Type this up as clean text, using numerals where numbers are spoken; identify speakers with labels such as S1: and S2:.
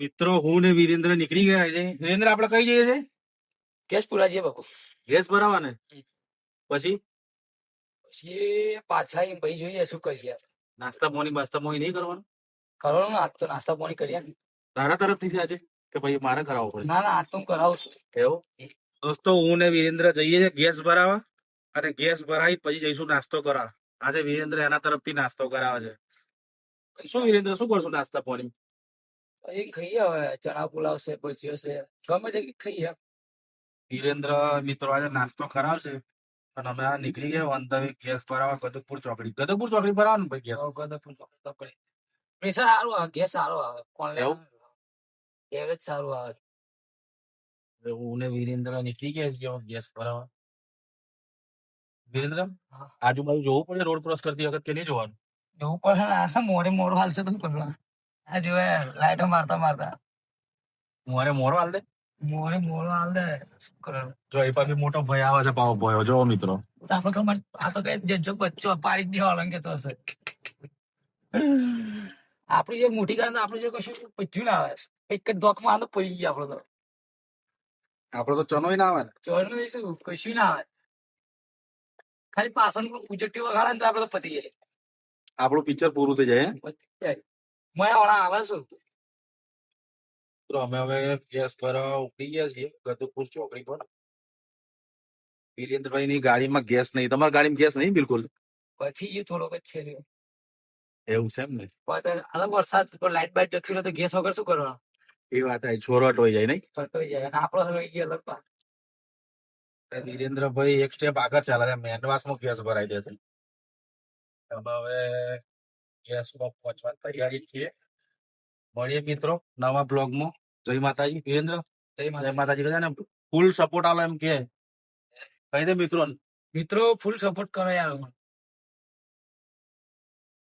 S1: મિત્રો હું ને વિરેન્દ્ર નીકળી ગયા છે. વિરેન્દ્ર આપણે કઈ જઈએ છે?
S2: ગેસ પૂરા જઈએ બાપુ.
S1: ગેસ ભરાવા ને પછી
S2: પછી પાછા એમ પછી જોઈએ શું કરીએ.
S1: નાસ્તા પાણી નહીં કરવાનું?
S2: કરવાનું આજ તો નાસ્તા પાણી કરીએ.
S1: તારા તરફથી છે આજે કે પછી મારે કરાવવું પડે?
S2: ના આજ તો હું કરાવું છું.
S1: એવું દોસ્તો હું ને વિરેન્દ્ર જઈએ છે ગેસ ભરાવા, અને ગેસ ભરાવી પછી જઈશું નાસ્તો કરવા. આજે વિરેન્દ્ર એના તરફથી નાસ્તો કરાવે છે. શું વિરેન્દ્ર શું કરશું નાસ્તા પાણી?
S2: પછી ખાઈએ હવે ચણા પુલાવ છે ભજીયો છે ગમે તે ખાઈએ.
S1: વિરેન્દ્ર મિત્રો આજે નાસ્તો કરાવશે અને અમે આ નીકળી ગયા ઓન ધ વે ગેસ ભરાવા ગદકપુર ચોકડી ભરાવાનું ભાઈ ગેસ.
S2: પ્રેશર સારું આવે ગેસ સારો આવે કોણ
S1: એવું?
S2: એવરેજ સારું આવે.
S1: હું ને વિરેન્દ્ર નીકળી ગયા છીએ ગેસ ભરાવા. વિરેન્દ્ર આજુબાજુ જોવું પડે રોડ ક્રોસ કરતી વખત કે નહીં જોવાનું?
S2: એવું પડે ને આ મોડે મોડું હાલશે તો કરવા આ જોવે લાઈટો મારતા મારતા
S1: મારે મોરો હાલ દે.
S2: મોડે મોડું હાલ દે શું કરવાનું.
S1: જો એ પાસે મોટો ભય આવે છે પાવો ભયો જો મિત્રો.
S2: તો આપણે ખબર આ તો કઈ જજો બચ્ચો પાડી જ દેવાનો કેતો હશે. આપડી જે મોટી કરે આપડે જે કશું પચ્યું ના આવે એક જ ધોક માં પડી ગયા આપડે તો.
S1: આપડે તો ચનોય ના આવે ને.
S2: ચોર નું શું કશું ના આવે ખાલી પાછળ ઉજટી વગાડે ને તો આપડે તો પતી જાય.
S1: આપણું પિક્ચર પૂરું થઈ જાય.
S2: પતી જાય મને હમણાં આવે શું.
S1: તો અમે હવે ગેસ ભરાવા ઉપડી ગયા છીએ ગદુપુર ચોકડી પર. વિરેન્દ્રભાઈ ની ગાડીમાં ગેસ નહીં. તમારી ગાડીમાં ગેસ નહીં બિલકુલ?
S2: પછી એ થોડોક જ છે રહ્યો.
S1: એવું છે એમ ને?
S2: અલગ વરસાદ લાઈટ બાઈટ જતી રહે તો ગેસ વગર શું કરવાનું.
S1: એ વાત આ છોરટ હોય જાય નહીં.
S2: ફટોઈ જાય અને આપડો રહી ગયા અલગ પાક.
S1: વિરેન્દ્રભાઈ એક સ્ટેપ આગળ ચાલે છે. મેનવાસમાં ગેસ ભરાઈ દે છે. અમે હવે ગેસમાં પહોંચવા તૈયારી છીએ. મળીએ મિત્રો નવા બ્લોગમાં. જય માતાજી. વિરેન્દ્ર જય માતાજી કહે ને ફૂલ સપોર્ટ આલો એમ કે કહી દે મિત્રો.
S2: મિત્રો ફૂલ સપોર્ટ કરો યાર.